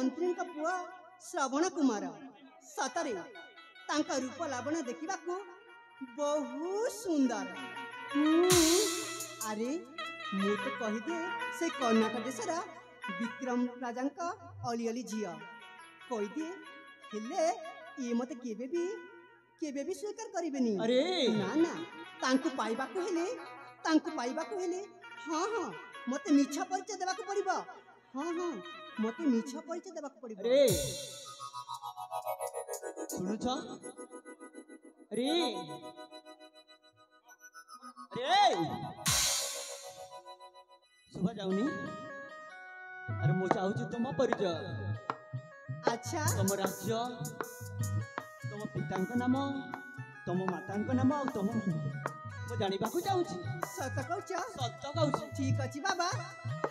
मंत्री पुआ श्रवण कुमार सतरे तांका रूप लावण्य देखा बहुत सुंदर। अरे मु तो कहीदे से कर्णाटक देशर विक्रम राजा अली अली झील कहीदे हेले ये मत केबे भी स्वीकार करेनि। अरे ना ना तांको पाइबाकू हेले हाँ हाँ मते मिछा परिचय देबाकू पड़िबो। हाँ हाँ मते मिछा परिचय देबाकू पड़िबो। अरे सुनुछ अरे अरे सुबह जाऊनी। अरे मु चाहूँ तुम परिचय अच्छा तुम राज्य तुम पिता नाम तुम माता नाम आ तुम मु जानिबा चाहूँ। सत कहूच सत कहूँ। ठीक अच्छे बाबा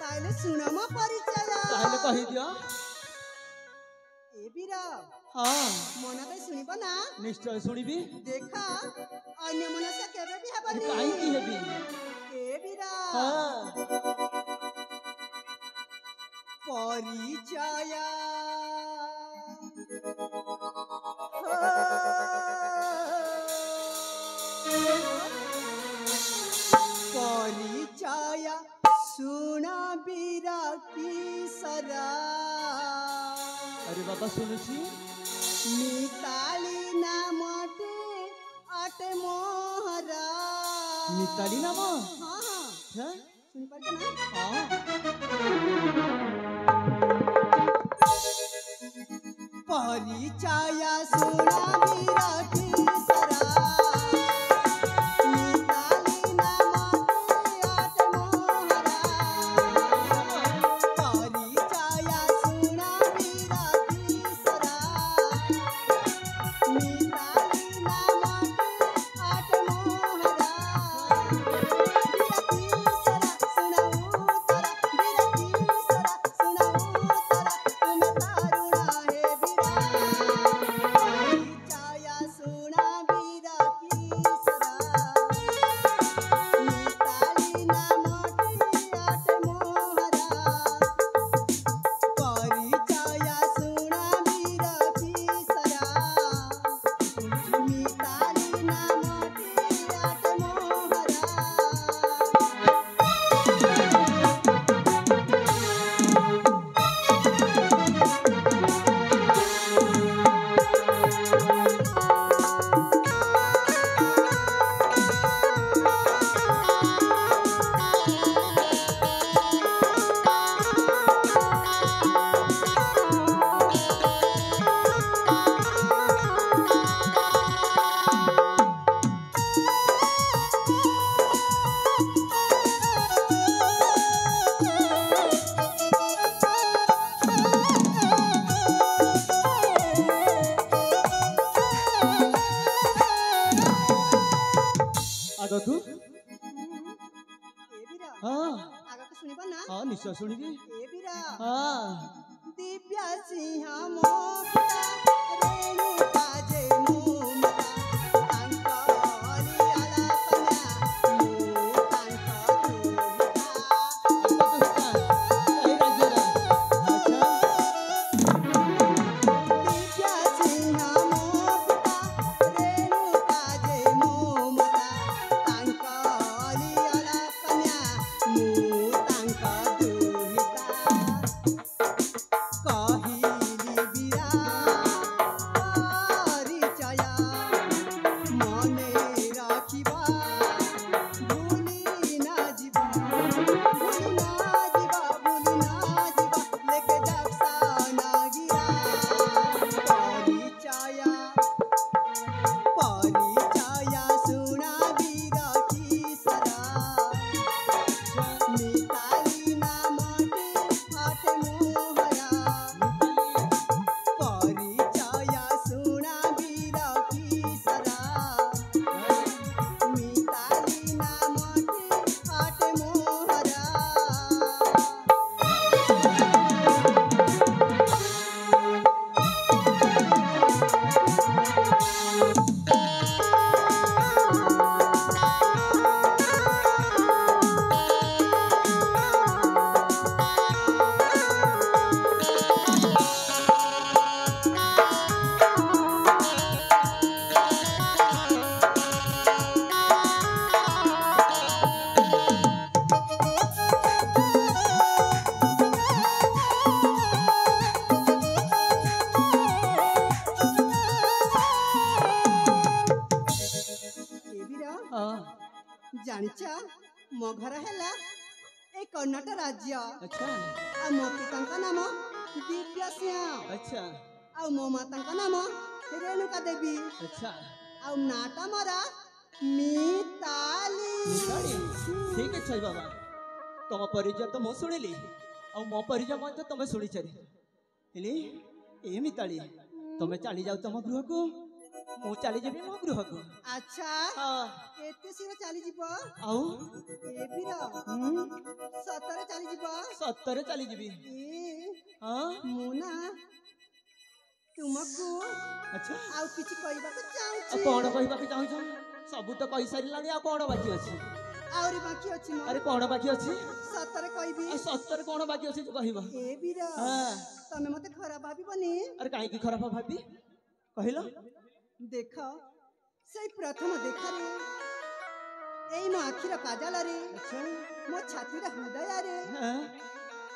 ताले सुन मो परिचय ताले कहि दियो। ए बीरा हाँ मन कई सुनिब ना। निश्चय सुनिबी। देखा अन्य मन से केबे भी हेबनी। काई की हेबी ए बीरा हाँ परिचय परिचय सुन बीरा की सरा। अरे बाबा सुनुची मिताली नामटे आटे मोहरा। मिताली नाम हाँ हाँ है सुन पाते ना। हाँ परिचय सुना बीरा की सरा। मिताली नामटे आटे मोहरा। परिचय सुना बीरा की सरा। मिताली नामटे आटे मोहरा। बीरा की सरा सुनाऊ तरा। बीरा की सरा सुनाऊ तरा। तुम तारुणा है बीरा। परिचय सुना बीरा की सरा। मिताली नामटे आटे मोहरा। परिचय सुना बीरा की सरा। मिताली नामटे आटे मोहरा। आगो तू ए बीरा हाँ आगा को सुनिबा ना। हाँ निश्चय सुनिबी। ए बीरा हाँ दिव्या सिंह मोक्ता रेणुका जे मोमता। तांका अली आला कन्या मु तांका दुहिता। दिव्या सिंह मोक्ता रेणुका जे मोमता। तांका अली आला कन्या मु तांका दुहिता। ଜାଣିଛ ମୋ ଘର ହେଲା ଏ କର୍ଣ୍ଣାଟକ ରାଜ୍ୟ अच्छा ଆଉ ମୋ ପିତାଙ୍କ ନାମ ଦିବ୍ୟ ସିଂହ अच्छा ଆଉ ମୋ ମାତାଙ୍କ ନାମ ରେଣୁକା ଦେବୀ अच्छा ଆଉ ନାଟା ମୋର ମିତାଲି मिताली ठीक है बाबा तुम परिचय तो मु शुणिली आ मो परिचय मत तुम शुणी छे हेली ए मिताली तुम चली जाओ तुम गृह को मु चली जेबी मो गृह को ଆଚ୍ଛା हाँ ଏତେ ଶୀଘ୍ର ଚାଲିଯିବ आउ ଏ ବୀର ସତରେ ଚାଲିଯିବ सत्तर चली जेबी ଏ हाँ ମୁଁ ନା ତୁମକୁ अच्छा ଆଉ କିଛି କହିବାକୁ आ ଚାହୁଁଛି कौन कहबाक चाहूछ सब तो कही सारी आ कौन बाकी अच्छी ଆହୁରି ବାକି ଅଛି ମୋ अरे कौन बाकी अच्छी ସତରେ କହିବି आ सत्तर कौन बाकी अच्छी कहब ଏ ବୀର हाँ ତମେ ମତେ ଖରାପ ଭାବିବନି अरे कहीं खराब भाभी कहल ଦେଖ ସେଇ ପ୍ରଥମ ଦେଖାରେ ଏଇ ମୋ ଆଖିର କାଜଳରେ अच्छा ମୋ ଛାତିର ହୃଦୟରେ हाँ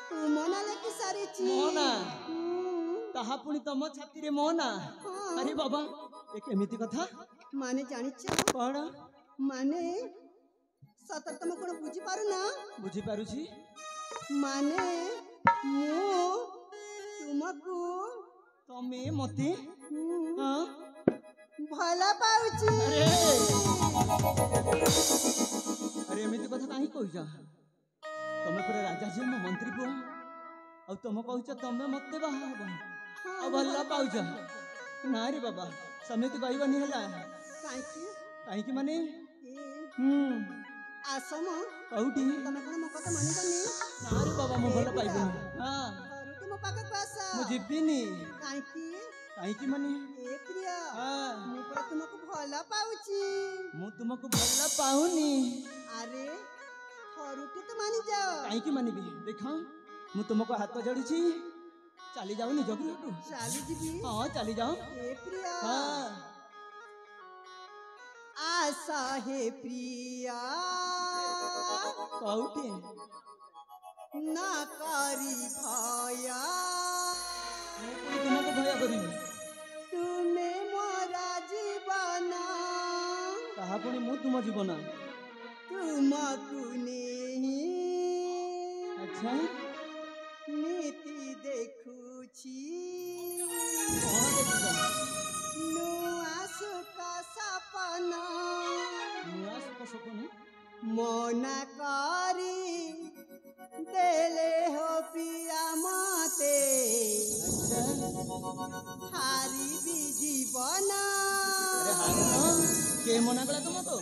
ତୁମ ନାଁ ଲେଖି ସାରିଛି ମୋ ନାଁ? ହୁଁ, ତାହା ପୁଣି ତମ ଛାତିରେ ମୋ ନା ହଁ। ଆରେ ବାବା ଏ କେମିତି କଥା ମାନେ ଜାଣିଛ କଣ ମାନେ ସତରେ ତମେ କଣ ବୁଝିପାରୁନା ବୁଝିପାରୁଛି ମାନେ ମୁଁ ତୁମକୁ ତମେ ମତେ ହୁଁ, ହଁ ଭଲ ପାଉଛି ଆରେ ଆରେ ଏମିତି କଥା କାହିଁ କହୁଛ ତମେ ପୁରା ରାଜା ଝିଅ ମୋ ମନ୍ତ୍ରୀ ପୁଅ ଆଉ ତମେ କହୁଛ ତମେ ମତେ ବାହା ହବ ଆଉ ଭଲ ପାଉଛ ନା ରେ ବାବା ସେମିତି କହିବନି ହେଲା କାହିଁକି କାହିଁକି ମାନେ ଏ ଆସମ କୋଉଠି ତମେ କଣ ମୋ କଥା ମାନିବନି ନା ରେ ବାବା ମୁଁ ଭଲ ପାଇବିନି ହଁ ଘରକୁ ମୋ ପାଖକୁ ଆସ ମୁଁ ଯିବିନି କାହିଁକି କାହିଁକି ମାନେ ଏ ପ୍ରିୟ ହଁ ମୁଁ ପୁରା ତୁମକୁ ଭଲ ପାଉଛି ମୁଁ ତୁମକୁ ଭଲ ପାଉନି ଆରେ ଥରୁଟି ତ ମାନିଯାଅ କାହିଁକି ମାନିବି ଦେଖ ମୁଁ ତୁମକୁ ହାତ ଯୋଡୁଛି ଚାଲି ଯାଉ ନିଜ ଗୃହକୁ ଚାଲିଯିବି ହଁ ଚାଲି ଯାଅ ଏ ପ୍ରିୟ ହଁ ଆଶା ହେ ପ୍ରିୟ କୋଉଠି ନା କରି ଭୟ ମୁଁ ପୁଣି ତୁମକୁ ଭୟ କରିବି ତୁମେ ମୋର ଜୀବନ ତାହା ପୁଣି ମୁଁ ତୁମ ଜୀବନ ତୁମକୁ ନେଇ ଆଚ୍ଛା ନୀତି ଦେଖୁଛି କଣ ଦେଖୁଛ ନୂଆ ସୁଖ ସପନ ନୂଆ ସୁଖ ସପନ ମନା କରି ଦେଲେ ହୋ ପ୍ରିୟା ମତେ ଆଚ୍ଛା ହାରିବି ଜୀବନ ଆରେ ହାର କେ ମନା କଲା ତୁମକୁ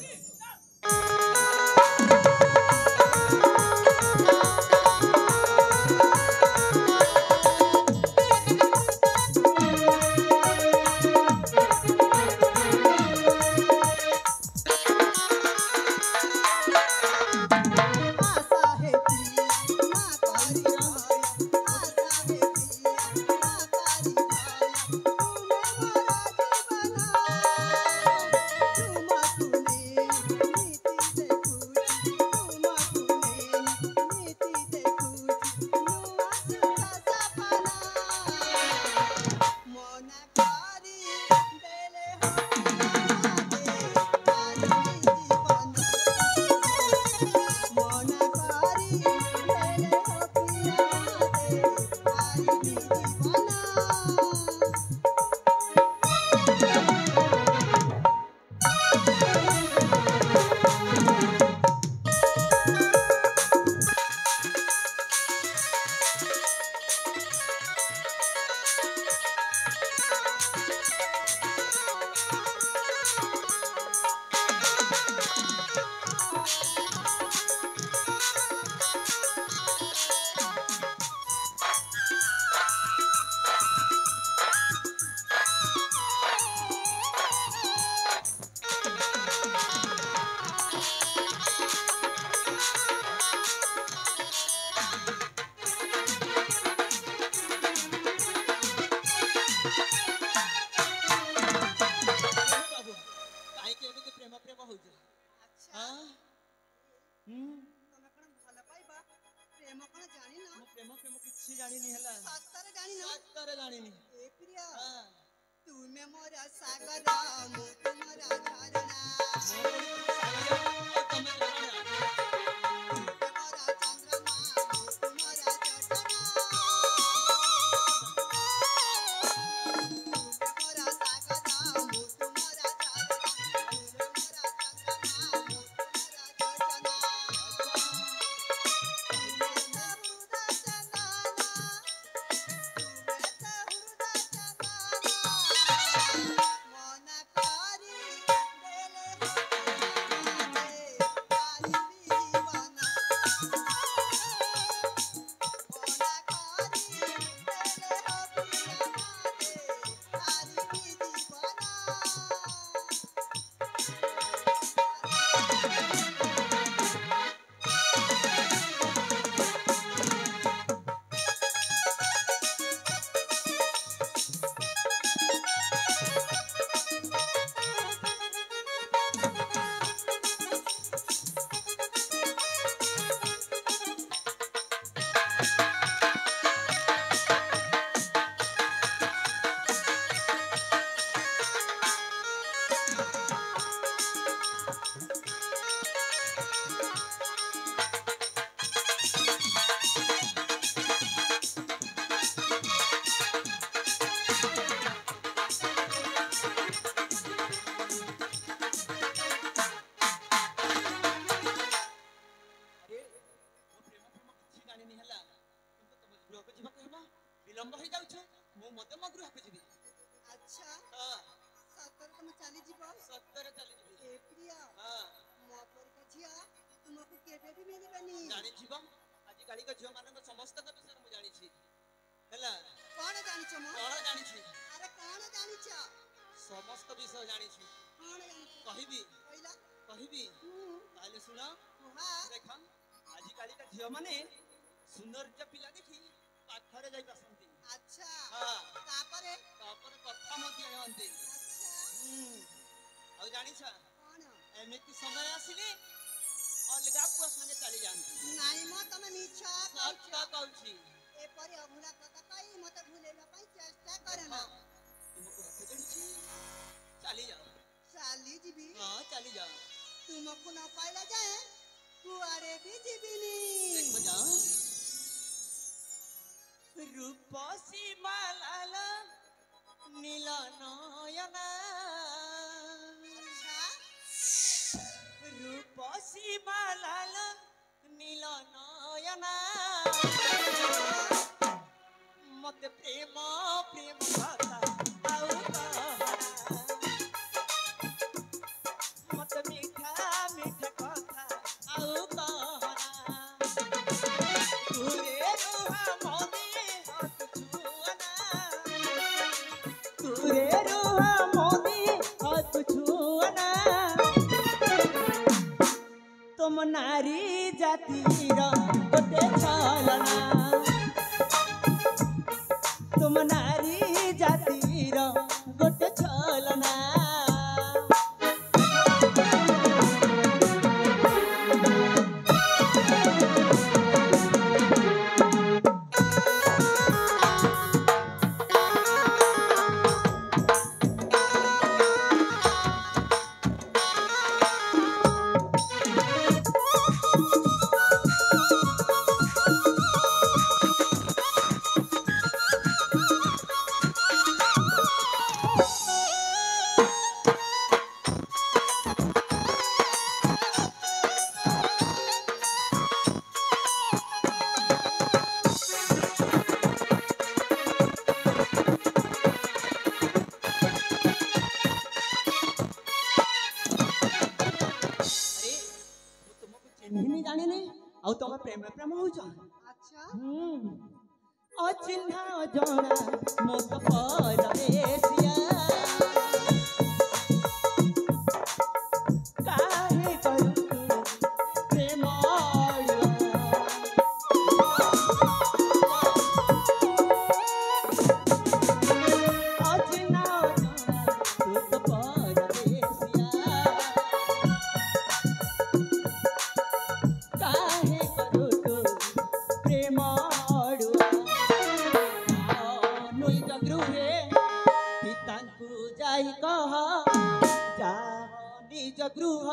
आशा है प्रिया ना करी भय आशा है प्रिया ना करी भय तुमे मोरा जीवन तुमको नीति देखुची तुमको नीति देखुची नुआ सुख सपना मना करी देले हो प्रिया मते हारी जीवन मना करी देले हो प्रिया ବାବୁ କାହିଁକି ଏମିତି ପ୍ରେମ ପ୍ରେମ ହଉଛ ହଁ ତମେ କଣ ଭଲ ପାଇବା ପ୍ରେମ କଣ ଜାଣିନ ମୁଁ ପ୍ରେମ ପ୍ରେମ କିଛି ଜାଣିନି ହେଲା ସତରେ ଜାଣିନ ସତରେ ଜାଣିନି ଏ ପ୍ରିୟ ହଁ ତୁମେ ମୋର ସାଗର ମୁଁ ତୁମର ଝରଣା ମୋ ପୁଣି ସାଗର ଆଉ ତମେ ଝରଣା मते मो गृह को जीवी अच्छा हां सतर तुम चली जीव सत्तर चली जीवी ए प्रिया हां मो पर का झिया तुमको केबे भी मिलबनी जानी जीव आज काली का झियो माने समस्त का विषय मु जानी छी हैला कौन जानिछ मो कौन जानी छी अरे कौन जानिछ समस्त विषय जानी छी कौन जानिछ कहिबी पहिला कहिबी ताले सुन हां देख आज काली का झियो माने सुंदर जे पिला देखी पाथरे जाई बसंती अच्छा हां तापरे कथा मत जानते अच्छा आ जानी छ कौन एमिति समय आसीले अलगा पुआ संगे चली जानती नाही मो तमे मिछा सच का कहूची ए परी अभुला कथा कई मते भूलेला पई चेष्टा करना तुमको रखे जणी छी चली जाओ चाली जीबी हां चली जाओ तुमको न पाइला जाए कुआरे भी जीबिनी देखो जा रूपसी मालाल नील नयना अच्छा रूपसी मालाल नील नयना मते प्रेम प्रेम कथा आउ कहना मते मीठा मीठा कथा आउ कहना तुरे रुहा मोदी हत छुअना तुरे रुहा मोदी हत छुअना तुम नारी जातिर गोटे छलना तुम नारी जातिर गोटे छलना आउ तुम प्रेम प्रेम हो अच्छा अचिन्हा जना मत परदेसिया काहे करू प्रेम अचिन्हा मत परदेसिया काहे करू प्रेम निज गृहे पिताଙ୍କୁ ଯାଇ କହ ଯା ନିଜ ଗୃହ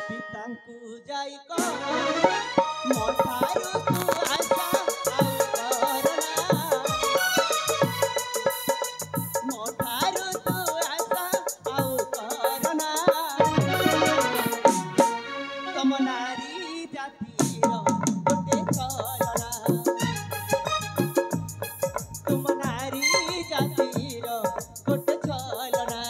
ପିତାଙ୍କୁ ଯାଇ କହ ମୋ ଠାରୁ ତୁ ଆଶା ଆଉ କରନା ମୋ ଠାରୁ ତୁ ଆଶା ଆଉ କରନା ତମ ନାରୀ ଜାତିର ଗୋଟେ ଛଳନା तुम नारी जातिर गोटे छलना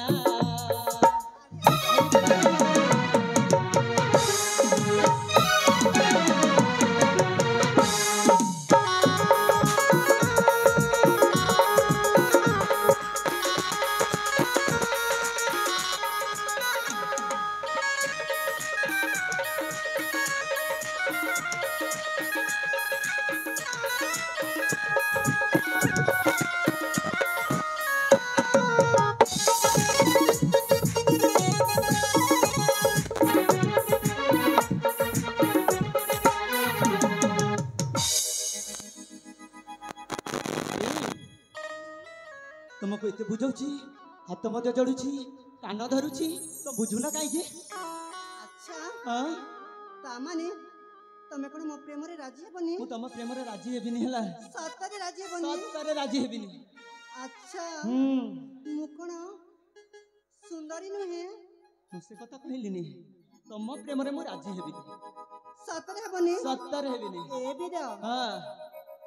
तुमको एते बुझौची हाथ मध्य जड़ुची कान धरुची तो बुझुना काहे अच्छा हां तामाने तमे कोन मो प्रेम रे राजी हेबनी मु तुम प्रेम रे राजी हेबिनी हला सतरे राजी हेबनी सत्तरे राजी हेबिनी अच्छा मु कोन सुंदरी नुहे मु से कथा कहलिनी तुम प्रेम रे मु राजी हेबिनी सतरे हेबनी सत्तरे हेबिनी ए बिरा हां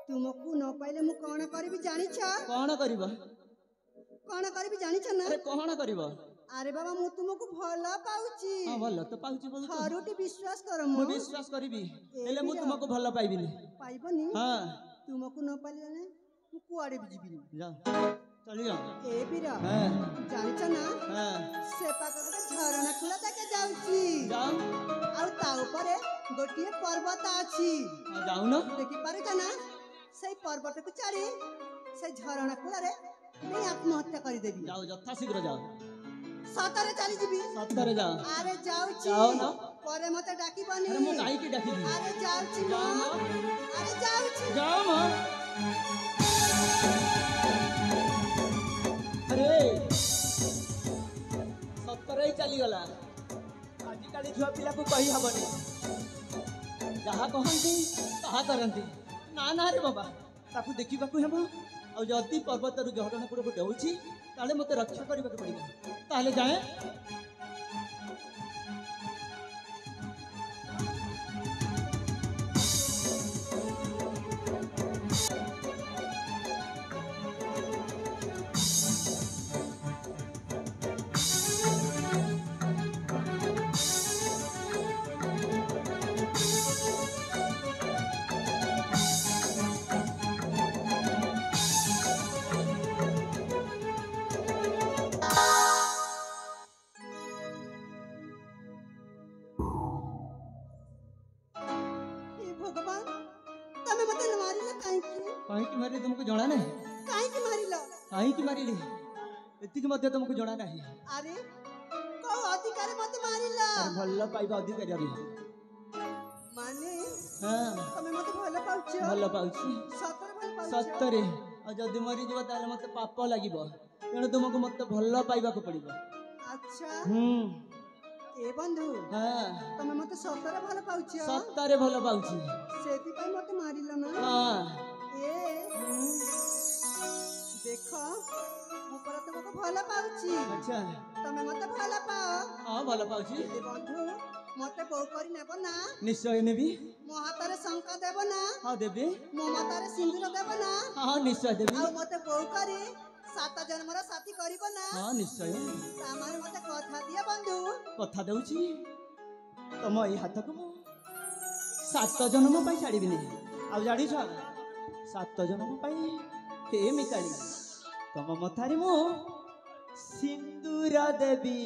तुमको न पाइले मु कौन करिबि जानिछ कौन करिब कौन करिबि जानिछ ना अरे कौन करिब अरे बाबा मु तुमको भला पाउची हाँ भल तो पाउची बोलू थरुटी विश्वास कर मु मु विश्वास करिबि हेले मु तुमको भल पाइबिनी पाइबनी हाँ तुमको न पाइले ना मु कुआडे भी जीबिनी जा चली जा ए बीरा हाँ जानिछ ना हाँ से पाक गोटे झरना खुला देखे जाउची जाओ और ता ऊपर गोटिए पर्वत अछि हाँ जाऊ न देखि पारुछ ना से पर्वत को चढ़ी से झरना खुला रे मैं आत्महत्या करी देबी जाओ यथा शीघ्र जाओ सतरे चली जीबी सत्तरे जाओ अरे जाउची जाओ ना परे मते डाकी बनी अरे मु काई की डाकिबी अरे जाउची जाओ ना न अरे जाउची जाओ म अरे सत्तरे ही चली गला आजिकाली छुआ पिला को कही हबनी जहाँ कहती ताहा करती ना ना रे बाबा ताकू देखिबाकू हेबो आ जदि पर्वतरु झरना कूड़क डेउछि ताले मते रक्षा करबाक पड़िबो ताले जाए हे भगवान तमे मते मारिला काहे की कहीं की मारी तुमको जଣା नहीं काहे की मारिला कहीं की मारिली एतिकी मध्य तुमको जଣା नहीं अरे को अधिकार मते मारिला अरे भल्ल पाइबा अधिकारी अभी माने हाँ तमे मते भला पाउछ भल पाउछि सतरे भला पाउछ सत्तरे आ जदि मरी जीव ताले मते पाप लागिबो तेणु तुमको मते भल पाइबाक पड़िबो अच्छा ए बंधु हाँ तमे मते सतरे भला पाउछ सत्तरे भल पाउछि सेति पई मते मारिला ना हाँ ए देखो मु पर तुमको भला पाउची अच्छा तमे मते भला पाओ हाँ भल पाउछि ए बंधु मते बहु करी नेब ना निश्चय नेबी मो हातारे शंका देब ना हाँ देबी मो मातारे सिंदूर देब ना हाँ निश्चय देबी आ मते बहु करी सात जन्मर साथी करिब ना हाँ निश्चय तामाने मते कथा दिया बंधु कथा दउछि तम एई हाथ को मु 7 जन्म पाई छाड़ीबिनी आ जाड़ी छ 7 जन्म पाई हे मिताली तम मथारी मु सिंदूर देवी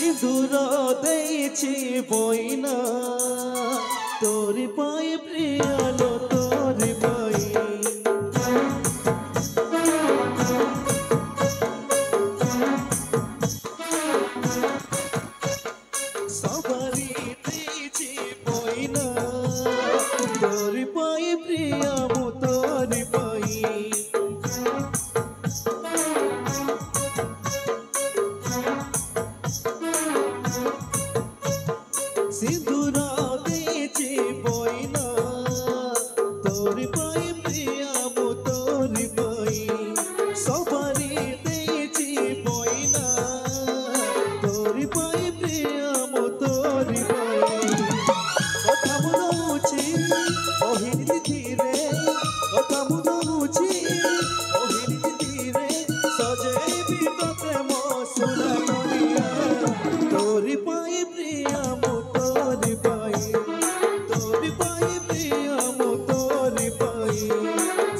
সিঁদুর দেইছি বইনা তোরি পাই প্রিয়ালো তোরি পাই সবারি দেইছি বইনা তোরি পাই প্রিয়া মু তোরি পাই সিঁদুর দিয়েছি বইনা তোরি পাই প্রিয়া মু তোরি পাই সবারি দিয়েছি বইনা তোরি পাই প্রিয়া মু তোরি পাই কথা মু রହୁছি ওহিনি ধীরে কথা মু রହୁছি ওহিনি ধীরে সজেবি তোতে মো সুরা মরিয়া তোরি পাই প্রিয়া মু তোরি পাই প্রিয়া মু তোরি পাই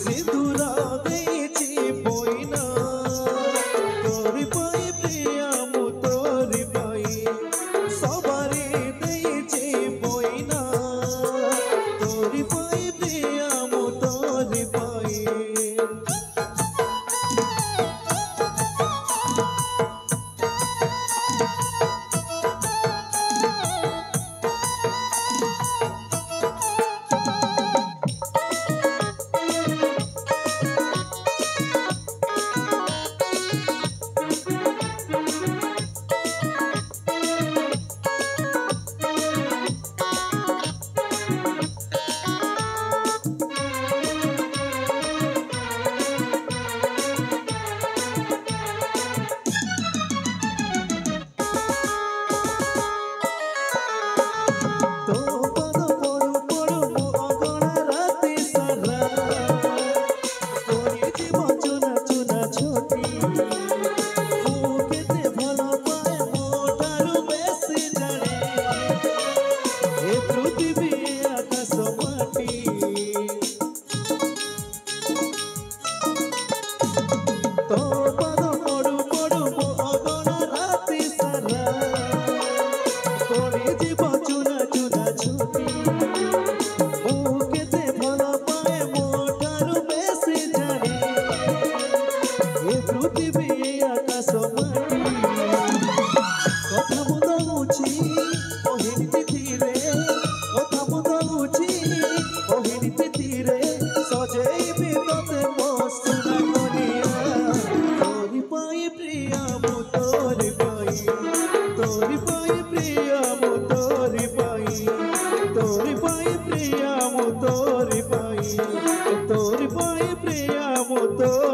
সিঁদুর দেইছি বইনা তোরি পাই প্রিয়া মু তোরি পাই সবারি দেইছি বইনা তোরি পাই প্রিয়া মু তোরি পাই ତୋରି